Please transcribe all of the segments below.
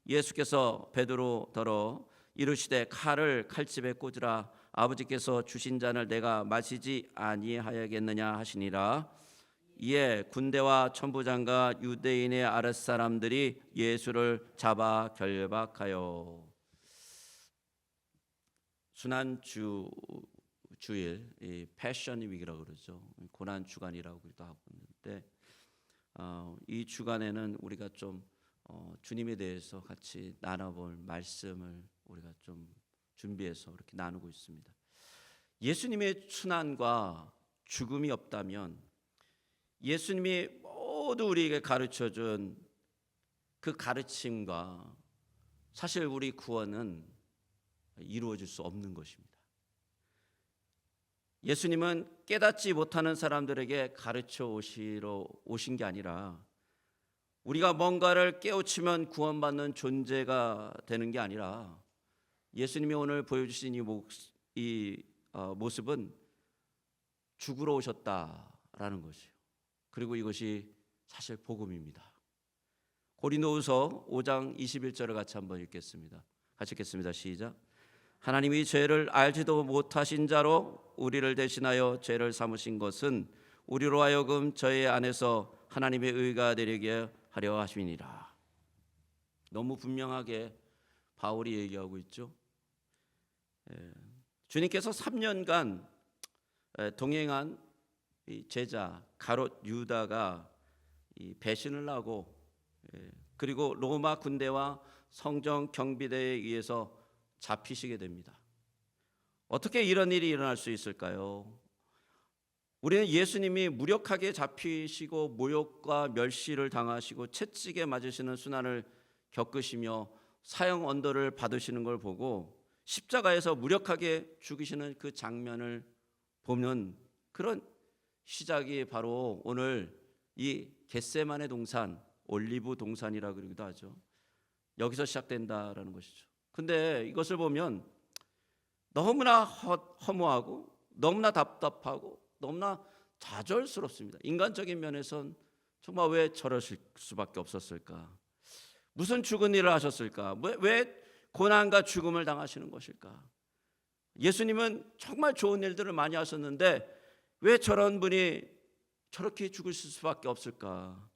예수께서 베드로더러 이르시되 칼을 칼집에 꽂으라. 아버지께서 주신 잔을 내가 마시지 아니하야겠느냐 하시니라. 이에 군대와 천부장과 유대인의 아랫사람들이 예수를 잡아 결박하여. 순환주 주일, 이 패션 위기라고 그러죠. 고난 주간이라고도 하고 있는데 이 주간에는 우리가 좀 주님에 대해서 같이 나눠볼 말씀을 우리가 좀 준비해서 이렇게 나누고 있습니다. 예수님의 순환과 죽음이 없다면 예수님이 모두 우리에게 가르쳐준 그 가르침과 사실 우리 구원은 이루어질 수 없는 것입니다. 예수님은 깨닫지 못하는 사람들에게 가르쳐 오신 게 아니라 우리가 뭔가를 깨우치면 구원받는 존재가 되는 게 아니라 예수님이 오늘 보여주신 이 모습은 죽으러 오셨다라는 것이요. 그리고 이것이 사실 복음입니다. 고린도후서 5장 21절을 같이 한번 읽겠습니다. 같이 읽겠습니다. 시작. 하나님이 죄를 알지도 못하신 자로 우리를 대신하여 죄를 삼으신 것은 우리로 하여금 저의 안에서 하나님의 의가 되게 하려 하심이니라. 너무 분명하게 바울이 얘기하고 있죠. 주님께서 3년간 동행한 제자 가롯 유다가 배신을 하고 그리고 로마 군대와 성전 경비대에 의해서 잡히시게 됩니다. 어떻게 이런 일이 일어날 수 있을까요? 우리는 예수님이 무력하게 잡히시고 모욕과 멸시를 당하시고 채찍에 맞으시는 순환을 겪으시며 사형 언도를 받으시는 걸 보고 십자가에서 무력하게 죽이시는 그 장면을 보면 그런 시작이 바로 오늘 이 겟세마네 동산, 올리브 동산이라고 그러기도 하죠. 여기서 시작된다라는 것이죠. 근데 이것을 보면 너무나 허무하고 너무나 답답하고 너무나 좌절스럽습니다. 인간적인 면에선 정말 왜 저러실 수밖에 없었을까? 무슨 죽은 일을 하셨을까? 왜 고난과 죽음을 당하시는 것일까? 예수님은 정말 좋은 일들을 많이 하셨는데 왜 저런 분이 저렇게 죽으실 수밖에 없을까?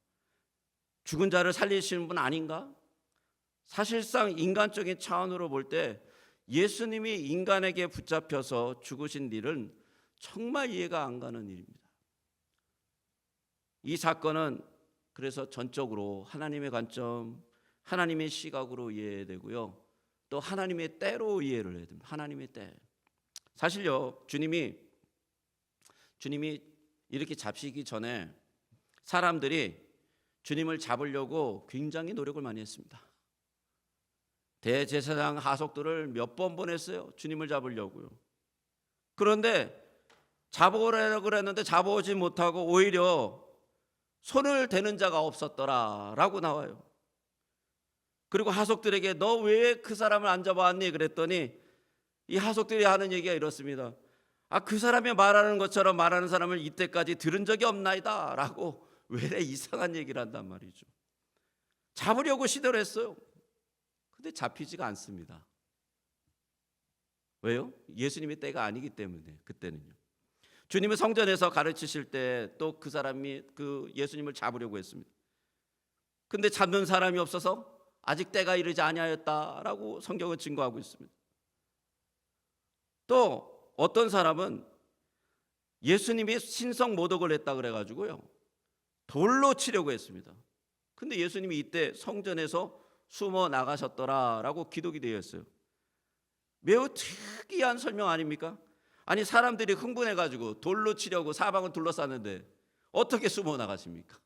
죽은 자를 살리시는 분 아닌가? 사실상 인간적인 차원으로 볼 때 예수님이 인간에게 붙잡혀서 죽으신 일은 정말 이해가 안 가는 일입니다. 이 사건은 그래서 전적으로 하나님의 관점, 하나님의 시각으로 이해되고요. 또 하나님의 때로 이해를 해야 됩니다. 하나님의 때. 사실요, 주님이 이렇게 잡히기 전에 사람들이 주님을 잡으려고 굉장히 노력을 많이 했습니다. 대제사장 하석들을 몇 번 보냈어요. 주님을 잡으려고요. 그런데 잡아오려고 그랬는데 잡아오지 못하고 오히려 손을 대는 자가 없었더라라고 나와요. 그리고 하석들에게 너 왜 그 사람을 안 잡아왔니? 그랬더니 이 하석들이 하는 얘기가 이렇습니다. 그 사람이 말하는 것처럼 말하는 사람을 이때까지 들은 적이 없나이다 라고 왜 이상한 얘기를 한단 말이죠. 잡으려고 시도를 했어요. 근데 잡히지가 않습니다. 왜요? 예수님의 때가 아니기 때문에. 그때는요. 주님은 성전에서 가르치실 때 또 그 사람이 그 예수님을 잡으려고 했습니다. 근데 잡는 사람이 없어서 아직 때가 이르지 아니하였다라고 성경은 증거하고 있습니다. 또 어떤 사람은 예수님이 신성 모독을 했다 그래가지고요 돌로 치려고 했습니다. 근데 예수님이 이때 성전에서 숨어 나가셨더라라고 기록이 되어 있어요. 매우 특이한 설명 아닙니까? 아니 사람들이 흥분해가지고 돌로 치려고 사방을 둘러쌌는데 어떻게 숨어 나가십니까?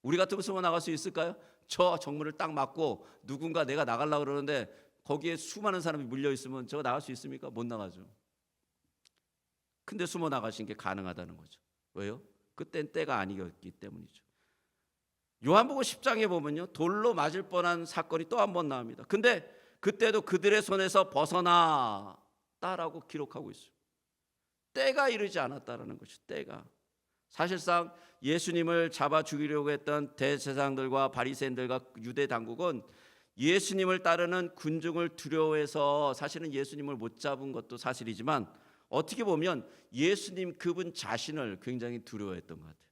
우리 같으면 숨어 나갈 수 있을까요? 저 정문을 딱 막고 누군가 내가 나가려고 그러는데 거기에 수많은 사람이 물려 있으면 저 나갈 수 있습니까? 못 나가죠. 근데 숨어 나가신 게 가능하다는 거죠. 왜요? 그땐 때가 아니었기 때문이죠. 요한복음 10장에 보면요 돌로 맞을 뻔한 사건이 또 한 번 나옵니다. 근데 그때도 그들의 손에서 벗어났다라고 기록하고 있어요. 때가 이르지 않았다라는 것이 때가. 사실상 예수님을 잡아 죽이려고 했던 대제사장들과 바리새인들과 유대 당국은 예수님을 따르는 군중을 두려워해서 사실은 예수님을 못 잡은 것도 사실이지만 어떻게 보면 예수님 그분 자신을 굉장히 두려워했던 것 같아요.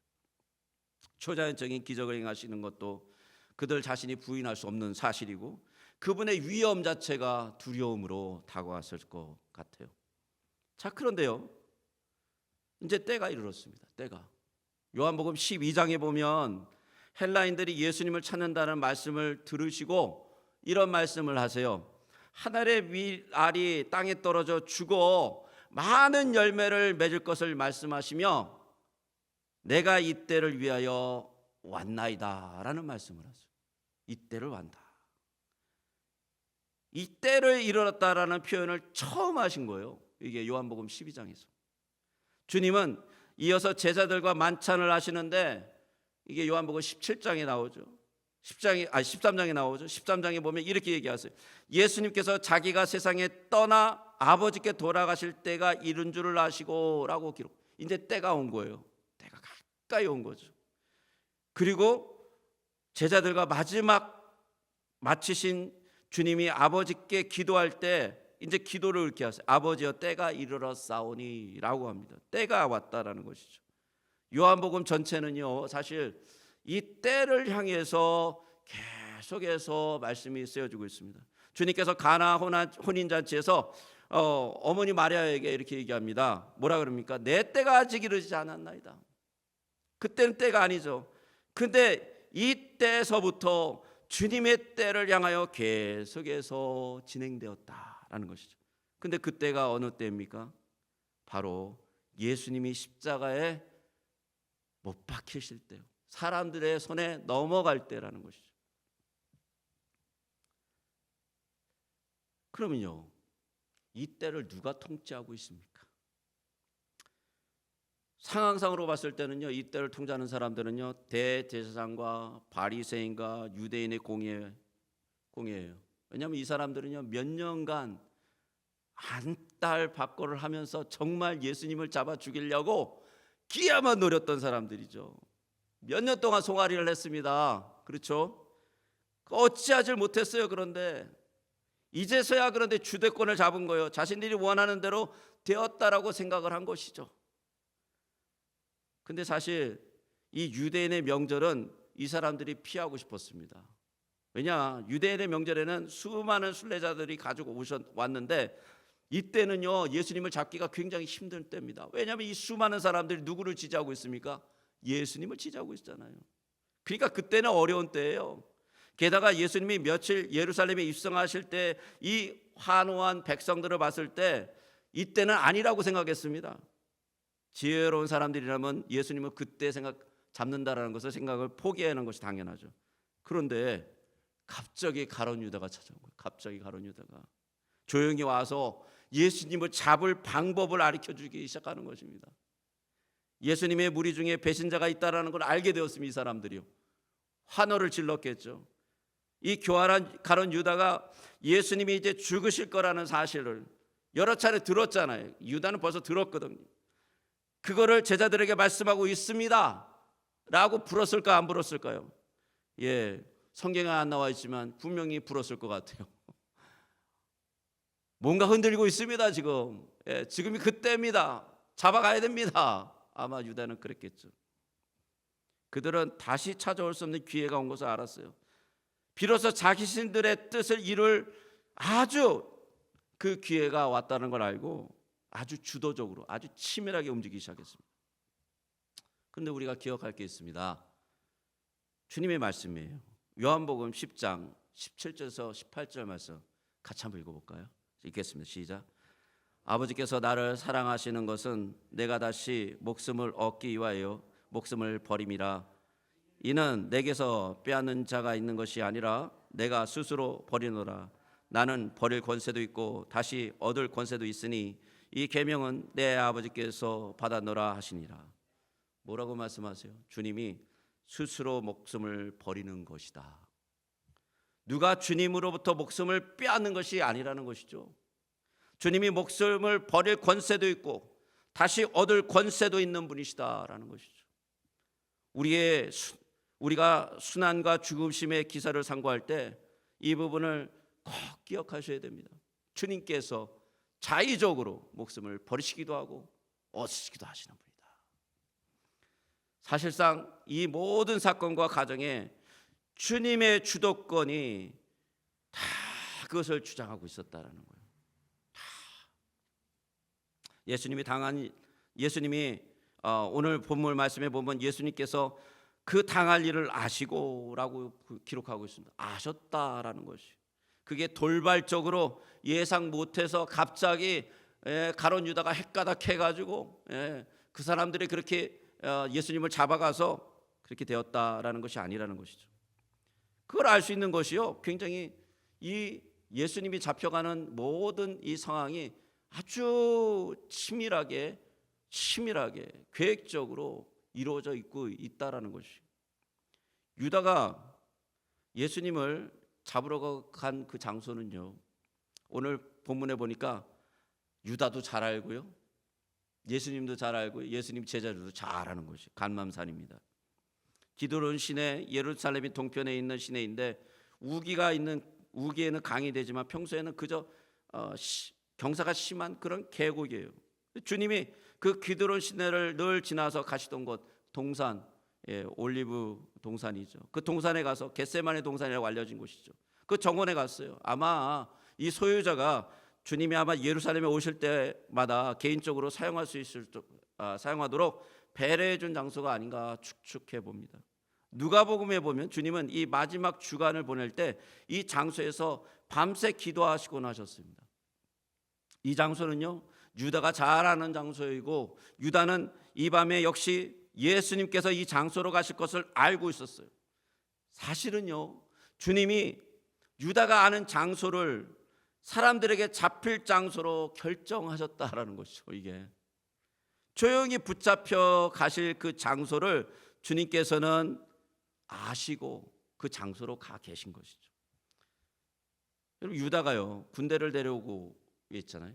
초자연적인 기적을 행하시는 것도 그들 자신이 부인할 수 없는 사실이고 그분의 위엄 자체가 두려움으로 다가왔을 것 같아요. 자, 그런데요, 이제 때가 이르렀습니다. 때가. 요한복음 12장에 보면 헬라인들이 예수님을 찾는다는 말씀을 들으시고 이런 말씀을 하세요. 하늘의 밀알이 땅에 떨어져 죽어 많은 열매를 맺을 것을 말씀하시며 내가 이 때를 위하여 왔나이다 라는 말씀을 하세요. 이 때를 왔다. 이 때를 이르렀다라는 표현을 처음 하신 거예요. 이게 요한복음 12장에서. 주님은 이어서 제자들과 만찬을 하시는데 이게 요한복음 17장에 나오죠. 13장에 나오죠. 13장에 보면 이렇게 얘기하세요. 예수님께서 자기가 세상에 떠나 아버지께 돌아가실 때가 이른 줄을 아시고 라고 기록. 이제 때가 온 거예요. 때가 가까이 온 거죠. 그리고 제자들과 마지막 마치신 주님이 아버지께 기도할 때 이제 기도를 이렇게 하세요. 아버지여 때가 이르렀사오니 라고 합니다. 때가 왔다라는 것이죠. 요한복음 전체는요 사실 이 때를 향해서 계속해서 말씀이 쓰여지고 있습니다. 주님께서 가나 혼인잔치에서 어머니 마리아에게 이렇게 얘기합니다. 뭐라 그럽니까? 내 때가 아직 이르지 않았나이다. 그때는 때가 아니죠. 근데 이 때에서부터 주님의 때를 향하여 계속해서 진행되었다라는 것이죠. 근데 그때가 어느 때입니까? 바로 예수님이 십자가에 못 박히실 때요. 사람들의 손에 넘어갈 때라는 것이죠. 그러면요, 이 때를 누가 통치하고 있습니까? 상황상으로 봤을 때는요, 이 때를 통치하는 사람들은요, 대제사장과 바리새인과 유대인의 공예예요. 왜냐하면 이 사람들은요, 몇 년간 안달밥거를 하면서 정말 예수님을 잡아 죽이려고 기야만 노렸던 사람들이죠. 몇 년 동안 송아리를 했습니다. 그렇죠? 어찌하질 못했어요. 그런데 이제서야 그런데 주대권을 잡은 거예요. 자신들이 원하는 대로 되었다라고 생각을 한 것이죠. 근데 사실 이 유대인의 명절은 이 사람들이 피하고 싶었습니다. 왜냐, 유대인의 명절에는 수많은 순례자들이 가지고 왔는데 이때는요 예수님을 잡기가 굉장히 힘든 때입니다. 왜냐하면 이 수많은 사람들이 누구를 지지하고 있습니까? 예수님을 지지하고 있잖아요. 그러니까 그때는 어려운 때예요. 게다가 예수님이 며칠 예루살렘에 입성하실 때 이 환호한 백성들을 봤을 때 이때는 아니라고 생각했습니다. 지혜로운 사람들이라면 예수님을 그때 잡는다라는 것을 생각을 포기하는 것이 당연하죠. 그런데 갑자기 가룟 유다가 찾아온 거예요. 갑자기 가룟 유다가 조용히 와서 예수님을 잡을 방법을 가르쳐주기 시작하는 것입니다. 예수님의 무리 중에 배신자가 있다라는 걸 알게 되었습니다. 이 사람들이요. 환호를 질렀겠죠. 이 교활한 가룟 유다가 예수님이 이제 죽으실 거라는 사실을 여러 차례 들었잖아요. 유다는 벌써 들었거든요. 그거를 제자들에게 말씀하고 있습니다 라고 불었을까 안 불었을까요? 예, 성경에 안 나와 있지만 분명히 불었을 것 같아요. 뭔가 흔들리고 있습니다. 지금. 예, 지금이 그때입니다. 잡아가야 됩니다. 아마 유다는 그랬겠죠. 그들은 다시 찾아올 수 없는 기회가 온 것을 알았어요. 비로소 자신들의 뜻을 이룰 아주 그 기회가 왔다는 걸 알고 아주 주도적으로 아주 치밀하게 움직이기 시작했습니다. 그런데 우리가 기억할 게 있습니다. 주님의 말씀이에요. 요한복음 10장 17절에서 18절 말씀 같이 한번 읽어볼까요? 읽겠습니다. 시작. 아버지께서 나를 사랑하시는 것은 내가 다시 목숨을 얻기 위하여 목숨을 버림이라. 이는 내게서 빼앗는 자가 있는 것이 아니라 내가 스스로 버리노라. 나는 버릴 권세도 있고 다시 얻을 권세도 있으니 이 계명은 내 아버지께서 받았노라 하시니라. 뭐라고 말씀하세요? 주님이 스스로 목숨을 버리는 것이다. 누가 주님으로부터 목숨을 빼앗는 것이 아니라는 것이죠. 주님이 목숨을 버릴 권세도 있고 다시 얻을 권세도 있는 분이시다라는 것이죠. 우리가 순환과 죽음심의 기사를 상고할 때 이 부분을 꼭 기억하셔야 됩니다. 주님께서 자의적으로 목숨을 버리시기도 하고 얻으시기도 하시는 분이다. 사실상 이 모든 사건과 가정에 주님의 주도권이 다 그것을 주장하고 있었다라는 거예요. 예수님이 오늘 본문 말씀에 보면 예수님께서 그 당할 일을 아시고라고 기록하고 있습니다. 아셨다라는 것이. 그게 돌발적으로 예상 못해서 갑자기 가룟 유다가 헷가닥해가지고 그 사람들이 그렇게 예수님을 잡아가서 그렇게 되었다라는 것이 아니라는 것이죠. 그걸 알 수 있는 것이요, 굉장히 이 예수님이 잡혀가는 모든 이 상황이 아주 치밀하게 계획적으로 이루어져 있다라는 것이. 유다가 예수님을 잡으러 간 그 장소는요, 오늘 본문에 보니까 유다도 잘 알고요, 예수님도 잘 알고 예수님 제자들도 잘 아는 것이 감람산입니다. 기드론 시내, 예루살렘이 동편에 있는 시내인데 우기에는 강이 되지만 평소에는 그저 경사가 심한 그런 계곡이에요. 주님이 그 기드론 시내를 늘 지나서 가시던 곳 동산, 올리브 동산이죠. 그 동산에 가서 겟세마네 동산이라고 알려진 곳이죠. 그 정원에 갔어요. 아마 이 소유자가 주님이 아마 예루살렘에 오실 때마다 개인적으로 사용하도록 배려해 준 장소가 아닌가 추측해 봅니다. 누가복음에 보면 주님은 이 마지막 주간을 보낼 때 이 장소에서 밤새 기도하시곤 하셨습니다. 이 장소는요, 유다가 잘 아는 장소이고 유다는 이 밤에 역시 예수님께서 이 장소로 가실 것을 알고 있었어요. 사실은요, 주님이 유다가 아는 장소를 사람들에게 잡힐 장소로 결정하셨다라는 것이죠. 이게 조용히 붙잡혀 가실 그 장소를 주님께서는 아시고 그 장소로 가 계신 것이죠. 여러분, 유다가요, 군대를 데려오고 있잖아요.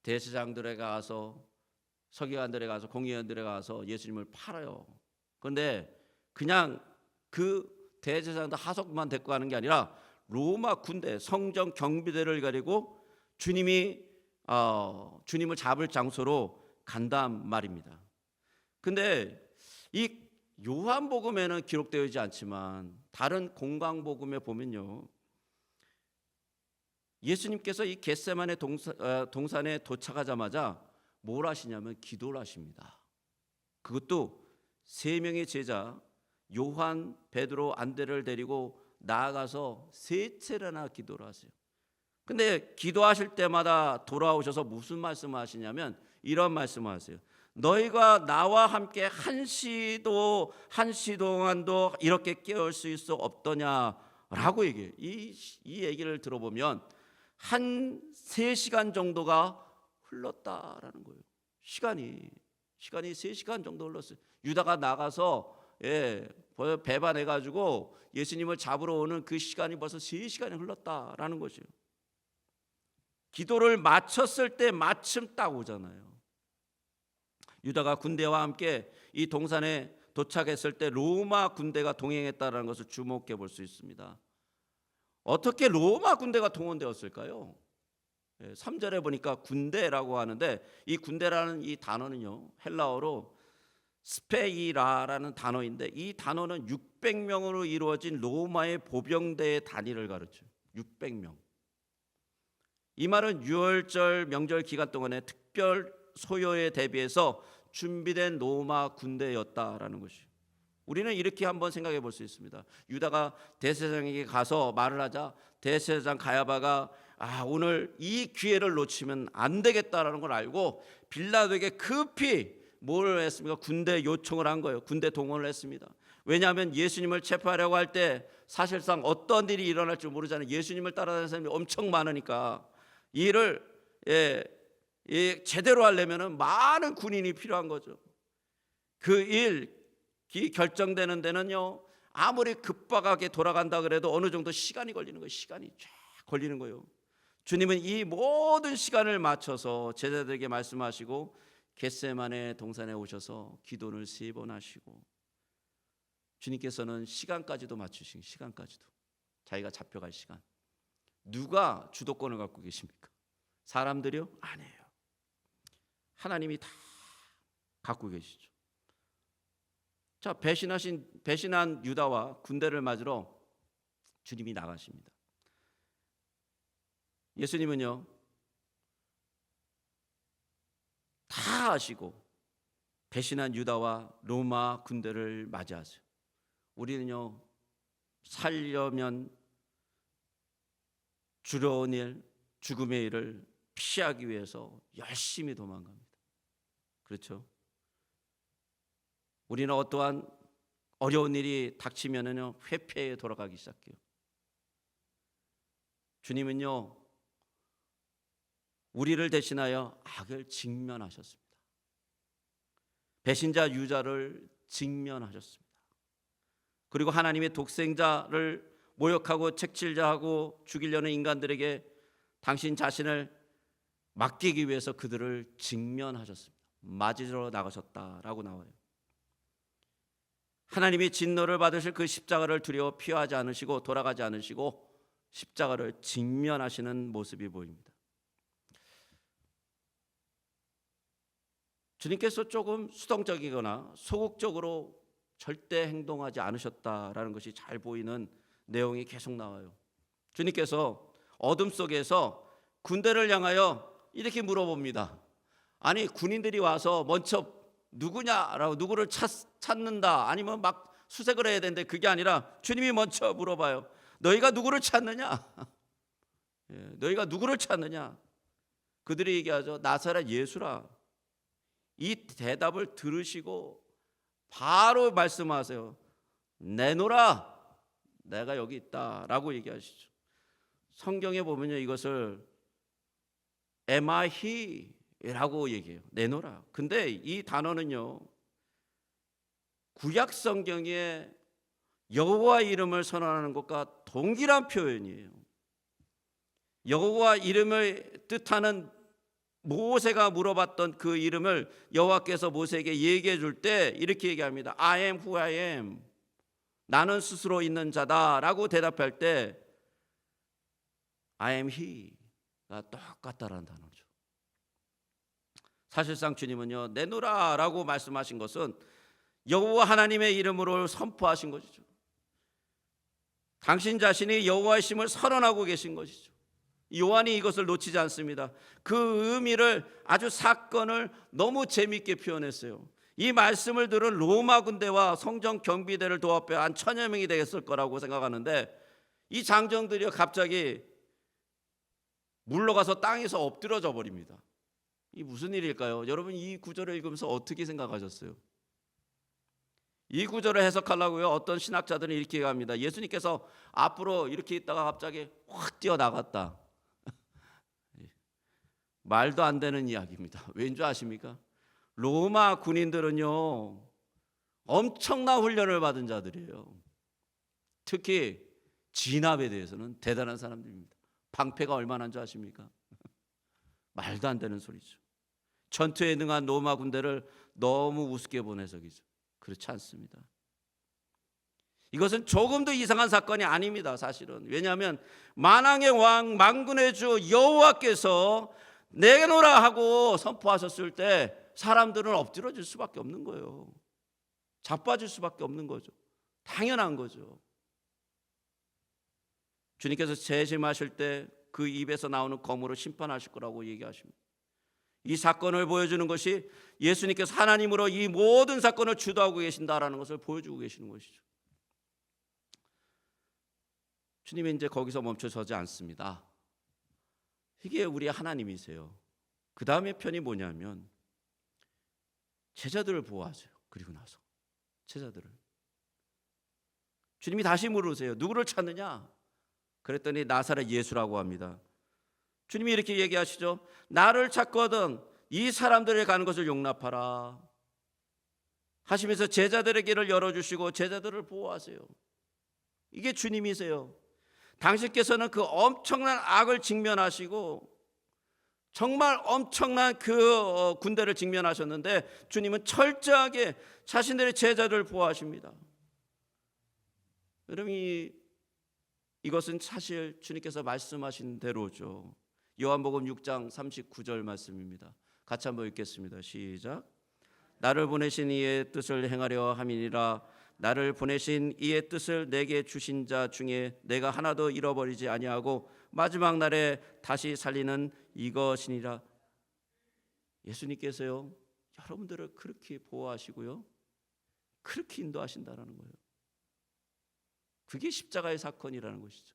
대제사장들에 가서, 서기관들에 가서, 공의원들에 가서 예수님을 팔아요. 그런데 그냥 그 대제사장들 하석만 데리고 가는 게 아니라 로마 군대, 성전 경비대를 가리고 주님을 잡을 장소로 간단 말입니다. 근데 이 요한복음에는 기록되어 있지 않지만 다른 공강복음에 보면요, 예수님께서 이 겟세마네 동산에 도착하자마자 뭘 하시냐면 기도를 하십니다. 그것도 세 명의 제자 요한, 베드로, 안드레를 데리고 나아가서 세 차례나 기도를 하세요. 근데 기도하실 때마다 돌아오셔서 무슨 말씀을 하시냐면 이런 말씀을 하세요. 너희가 나와 함께 한시 동안도 이렇게 깨울 수 없더냐라고 얘기해요. 이 얘기를 들어보면 한 3시간 정도가 흘렀다라는 거예요. 시간이 3시간 정도 흘렀어요. 유다가 나가서 배반해가지고 예수님을 잡으러 오는 그 시간이 벌써 3시간이 흘렀다라는 거죠. 기도를 마쳤을 때 마침 딱 오잖아요. 유다가 군대와 함께 이 동산에 도착했을 때 로마 군대가 동행했다는 것을 주목해 볼 수 있습니다. 어떻게 로마 군대가 동원되었을까요? 3절에 보니까 군대라고 하는데 이 군대라는 이 단어는요, 헬라어로 스페이라라는 단어인데 이 단어는 600명으로 이루어진 로마의 보병대의 단위를 가르쳐요. 600명. 이 말은 유월절 명절 기간 동안에 특별 소요에 대비해서 준비된 로마 군대였다라는 것이에요. 우리는 이렇게 한번 생각해 볼 수 있습니다. 유다가 대제사장에게 가서 말을 하자 대제사장 가야바가 오늘 이 기회를 놓치면 안 되겠다라는 걸 알고 빌라도에게 급히 뭘 했습니까? 군대 요청을 한 거예요. 군대 동원을 했습니다. 왜냐하면 예수님을 체포하려고 할 때 사실상 어떤 일이 일어날지 모르잖아요. 예수님을 따라다니는 사람이 엄청 많으니까 이 일을 제대로 하려면 많은 군인이 필요한 거죠. 그 일이 결정되는 데는요, 아무리 급박하게 돌아간다 그래도 어느 정도 시간이 걸리는 거예요. 시간이 쫙 걸리는 거예요. 주님은 이 모든 시간을 맞춰서 제자들에게 말씀하시고 겟세마네 동산에 오셔서 기도를 3번 하시고 주님께서는 시간까지도 맞추신 시간까지도 자기가 잡혀갈 시간. 누가 주도권을 갖고 계십니까? 사람들이요? 아니에요. 하나님이 다 갖고 계시죠. 자, 배신한 유다와 군대를 맞으러 주님이 나가십니다. 예수님은요, 다 아시고 배신한 유다와 로마 군대를 맞이하세요. 우리는요, 살려면 두려운 일, 죽음의 일을 피하기 위해서 열심히 도망갑니다. 그렇죠? 우리는 어떠한 어려운 일이 닥치면은요, 회피해 돌아가기 시작해요. 주님은요, 우리를 대신하여 악을 직면하셨습니다. 배신자 유다를 직면하셨습니다. 그리고 하나님의 독생자를 모욕하고 책질자하고 죽이려는 인간들에게 당신 자신을 맡기기 위해서 그들을 직면하셨습니다. 맞으러 나가셨다라고 나와요. 하나님이 진노를 받으실 그 십자가를 두려워 피하지 않으시고 돌아가지 않으시고 십자가를 직면하시는 모습이 보입니다. 주님께서 조금 수동적이거나 소극적으로 절대 행동하지 않으셨다라는 것이 잘 보이는 내용이 계속 나와요. 주님께서 어둠 속에서 군대를 향하여 이렇게 물어봅니다. 아니, 군인들이 와서 먼저 누구냐라고 누구를 찾는다, 아니면 막 수색을 해야 되는데 그게 아니라 주님이 먼저 물어봐요. 너희가 누구를 찾느냐? 너희가 누구를 찾느냐? 그들이 얘기하죠. 나사렛 예수라. 이 대답을 들으시고 바로 말씀하세요. 내놓으라, 내가 여기 있다라고 얘기하시죠. 성경에 보면요, 이것을 am I he? 라고 얘기해요. 내놓으라. 근데 이 단어는요, 구약 성경에 여호와 이름을 선언하는 것과 동일한 표현이에요. 여호와 이름을 뜻하는 모세가 물어봤던 그 이름을 여호와께서 모세에게 얘기해 줄 때 이렇게 얘기합니다. I am who I am. 나는 스스로 있는 자다라고 대답할 때 I am he가 똑같다라는 단어죠. 사실상 주님은요, 내놓으라라고 말씀하신 것은 여호와 하나님의 이름으로 선포하신 것이죠. 당신 자신이 여호와이심을 선언하고 계신 것이죠. 요한이 이것을 놓치지 않습니다. 그 의미를, 아주 사건을 너무 재미있게 표현했어요. 이 말씀을 들은 로마 군대와 성전 경비대를 도합해 한 1000여 명이 되겠을 거라고 생각하는데, 이 장정들이 갑자기 물러가서 땅에서 엎드러져 버립니다. 이 무슨 일일까요? 여러분, 이 구절을 읽으면서 어떻게 생각하셨어요? 이 구절을 해석하려고요, 어떤 신학자들은 이렇게 얘기합니다. 예수님께서 앞으로 이렇게 있다가 갑자기 확 뛰어나갔다. 말도 안 되는 이야기입니다. 왠 줄 아십니까? 로마 군인들은요, 엄청난 훈련을 받은 자들이에요. 특히 진압에 대해서는 대단한 사람들입니다. 방패가 얼마나 줄 아십니까? 말도 안 되는 소리죠. 전투에 능한 로마 군대를 너무 우습게 본 해석이죠. 그렇지 않습니다. 이것은 조금도 이상한 사건이 아닙니다. 사실은. 왜냐하면 만왕의 왕, 만군의 주 여호와께서 내놓으라 하고 선포하셨을 때 사람들은 엎드러질 수밖에 없는 거예요. 자빠질 수밖에 없는 거죠. 당연한 거죠. 주님께서 재심하실 때 그 입에서 나오는 검으로 심판하실 거라고 얘기하십니다. 이 사건을 보여주는 것이 예수님께서 하나님으로 이 모든 사건을 주도하고 계신다라는 것을 보여주고 계시는 것이죠. 주님이 이제 거기서 멈춰서지 않습니다. 이게 우리 하나님이세요. 그 다음에 편이 뭐냐면 제자들을 보호하세요. 그리고 나서 제자들을, 주님이 다시 물으세요. 누구를 찾느냐? 그랬더니 나사렛 예수라고 합니다. 주님이 이렇게 얘기하시죠. 나를 찾거든 이 사람들이 가는 것을 용납하라 하시면서 제자들의 길을 열어주시고 제자들을 보호하세요. 이게 주님이세요. 당신께서는 그 엄청난 악을 직면하시고 정말 엄청난 그 군대를 직면하셨는데 주님은 철저하게 자신들의 제자들을 보호하십니다. 여러분, 이 이것은 사실 주님께서 말씀하신 대로죠. 요한복음 6장 39절 말씀입니다. 같이 한번 읽겠습니다. 시작. 나를 보내신 이의 뜻을 행하려 함이니라. 나를 보내신 이의 뜻을 내게 주신 자 중에 내가 하나도 잃어버리지 아니하고 마지막 날에 다시 살리는 이것이니라. 예수님께서요, 여러분들을 그렇게 보호하시고요, 그렇게 인도하신다라는 거예요. 그게 십자가의 사건이라는 것이죠.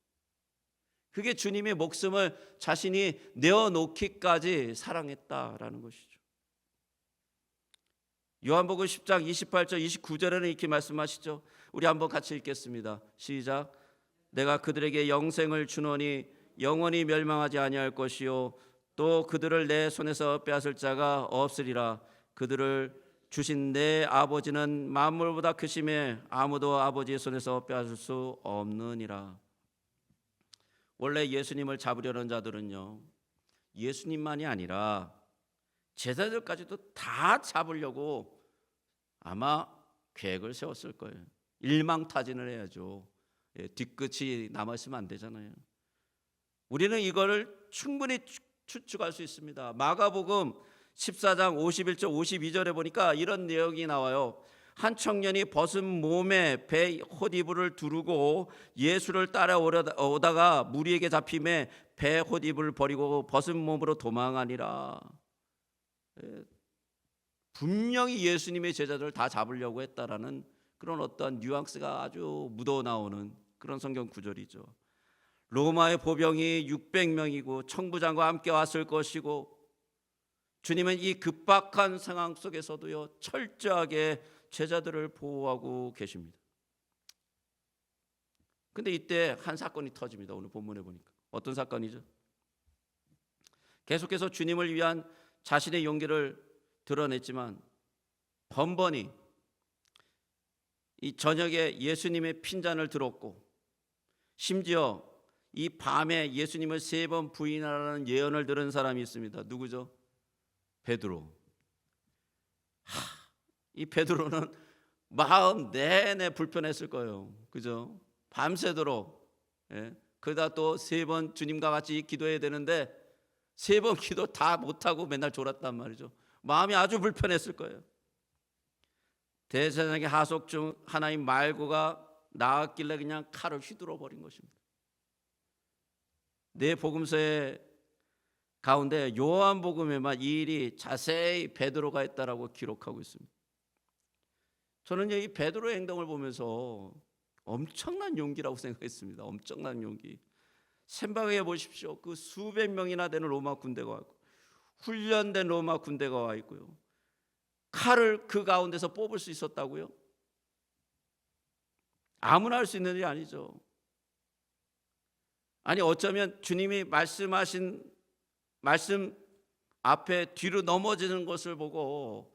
그게 주님의 목숨을 자신이 내어놓기까지 사랑했다라는 것이죠. 요한복음 10장 28절 29절에는 이렇게 말씀하시죠. 우리 한번 같이 읽겠습니다. 시작. 내가 그들에게 영생을 주노니 영원히 멸망하지 아니할 것이요 또 그들을 내 손에서 빼앗을 자가 없으리라. 그들을 주신 내 아버지는 만물보다 크심에 아무도 아버지의 손에서 빼앗을 수 없느니라. 원래 예수님을 잡으려는 자들은요, 예수님만이 아니라 제자들까지도 다 잡으려고 아마 계획을 세웠을 거예요. 일망타진을 해야죠. 뒤끝이 남아있으면 안 되잖아요. 우리는 이거를 충분히 추측할 수 있습니다. 마가복음 14장 51절 52절에 보니까 이런 내용이 나와요. 한 청년이 벗은 몸에 배 헛이불을 두르고 예수를 따라오다가 무리에게 잡힘에 배 헛이불을 버리고 벗은 몸으로 도망하니라. 분명히 예수님의 제자들을 다 잡으려고 했다라는 그런 어떤 뉘앙스가 아주 묻어나오는 그런 성경 구절이죠. 로마의 보병이 600명이고 청부장과 함께 왔을 것이고 주님은 이 급박한 상황 속에서도요, 철저하게 제자들을 보호하고 계십니다. 근데 이때 한 사건이 터집니다. 오늘 본문에 보니까 어떤 사건이죠? 계속해서 주님을 위한 자신의 용기를 드러냈지만 번번이 이 저녁에 예수님의 핀잔을 들었고 심지어 이 밤에 예수님을 3번 부인하라는 예언을 들은 사람이 있습니다. 누구죠? 베드로. 이 베드로는 마음 내내 불편했을 거예요. 그죠? 밤새도록. 그러다 또 3번 주님과 같이 기도해야 되는데 3번 기도 다 못하고 맨날 졸았단 말이죠. 마음이 아주 불편했을 거예요. 대제사장의 하속 중 하나인 말고가 나왔길래 그냥 칼을 휘둘러 버린 것입니다. 네 복음서의 가운데 요한복음에만 이 일이 자세히 베드로가 했다라고 기록하고 있습니다. 저는 이 베드로의 행동을 보면서 엄청난 용기라고 생각했습니다. 엄청난 용기. 생각해 보십시오. 그 수백 명이나 되는 로마 군대가 와 있고 훈련된 로마 군대가 와 있고요. 칼을 그 가운데서 뽑을 수 있었다고요? 아무나 할 수 있는 일이 아니죠. 아니 어쩌면 주님이 말씀하신 말씀 앞에 뒤로 넘어지는 것을 보고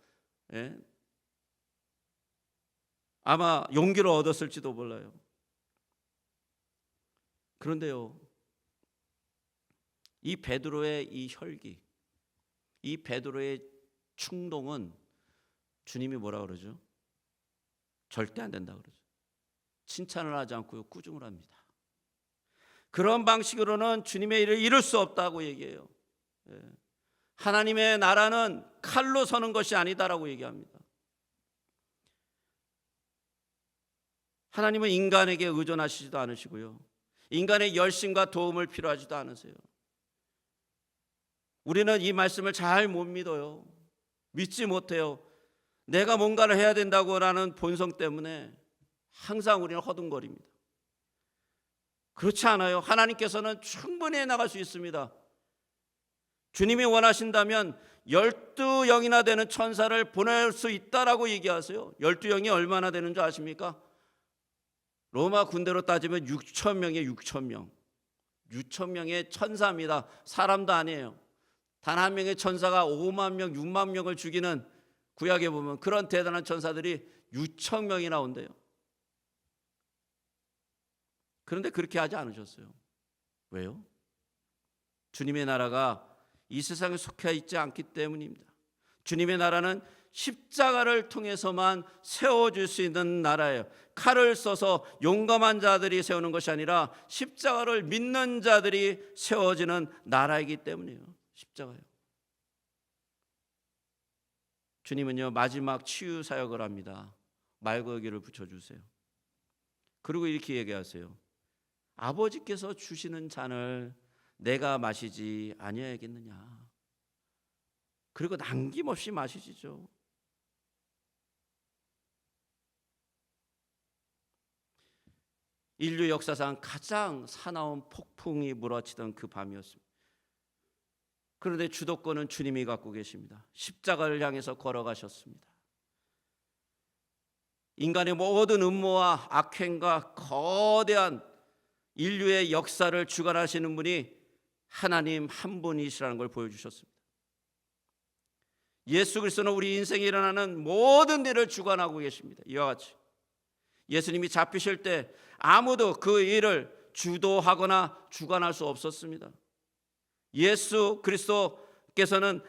아마 용기를 얻었을지도 몰라요. 그런데요, 이 베드로의 이 혈기, 이 베드로의 충동은 주님이 뭐라 그러죠? 절대 안 된다 그러죠. 칭찬을 하지 않고요, 꾸중을 합니다. 그런 방식으로는 주님의 일을 이룰 수 없다고 얘기해요. 하나님의 나라는 칼로 서는 것이 아니다라고 얘기합니다. 하나님은 인간에게 의존하시지도 않으시고요, 인간의 열심과 도움을 필요하지도 않으세요. 우리는 이 말씀을 잘 못 믿어요. 믿지 못해요. 내가 뭔가를 해야 된다고라는 본성 때문에 항상 우리는 허둥거립니다. 그렇지 않아요. 하나님께서는 충분히 해나갈 수 있습니다. 주님이 원하신다면 12영이나 되는 천사를 보낼 수 있다라고 얘기하세요. 12영이 얼마나 되는 줄 아십니까? 로마 군대로 따지면 6,000명이에요. 6,000명. 6,000명의 천사입니다. 사람도 아니에요. 단 한 명의 천사가 5만 명, 6만 명을 죽이는, 구약에 보면 그런 대단한 천사들이 6,000명이나 온대요. 그런데 그렇게 하지 않으셨어요. 왜요? 주님의 나라가 이 세상에 속해 있지 않기 때문입니다. 주님의 나라는 십자가를 통해서만 세워줄 수 있는 나라예요. 칼을 써서 용감한 자들이 세우는 것이 아니라 십자가를 믿는 자들이 세워지는 나라이기 때문이에요. 십자가요. 주님은요, 마지막 치유 사역을 합니다. 말거기를 붙여주세요. 그리고 이렇게 얘기하세요. 아버지께서 주시는 잔을 내가 마시지 아니하겠느냐. 그리고 남김없이 마시시죠. 인류 역사상 가장 사나운 폭풍이 몰아치던 그 밤이었습니다. 그런데 주도권은 주님이 갖고 계십니다. 십자가를 향해서 걸어가셨습니다. 인간의 모든 음모와 악행과 거대한 인류의 역사를 주관하시는 분이 하나님 한 분이시라는 걸 보여주셨습니다. 예수 그리스도는 우리 인생에 일어나는 모든 일을 주관하고 계십니다. 이와 같이 예수님이 잡히실 때 아무도 그 일을 주도하거나 주관할 수 없었습니다. 예수 그리스도께서는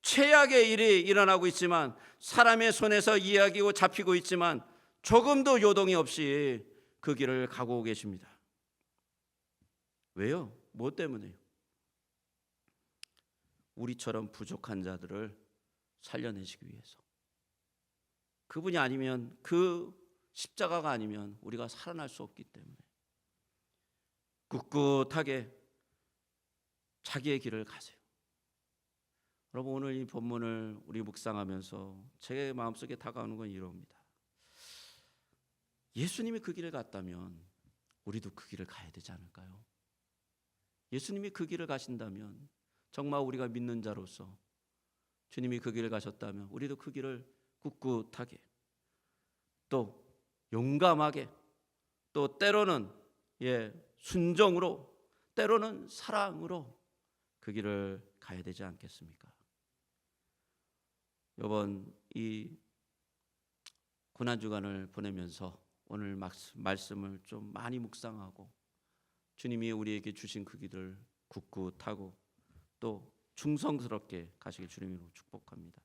최악의 일이 일어나고 있지만, 사람의 손에서 이야기고 잡히고 있지만 조금도 요동이 없이 그 길을 가고 계십니다. 왜요? 뭐 때문에요? 우리처럼 부족한 자들을 살려내시기 위해서. 그분이 아니면, 그 십자가가 아니면 우리가 살아날 수 없기 때문에 꿋꿋하게 자기의 길을 가세요. 여러분, 오늘 이 본문을 우리 묵상하면서 제 마음속에 다가오는 건 이럽니다. 예수님이 그 길을 갔다면 우리도 그 길을 가야 되지 않을까요? 예수님이 그 길을 가신다면, 정말 우리가 믿는 자로서 주님이 그 길을 가셨다면 우리도 그 길을 꿋꿋하게, 또 용감하게, 또 때로는 순종으로, 때로는 사랑으로 그 길을 가야 되지 않겠습니까? 이번 이 고난주간을 보내면서 오늘 말씀을 좀 많이 묵상하고 주님이 우리에게 주신 그 길을 굳굳하고 또 충성스럽게 가시길 주님으로 축복합니다.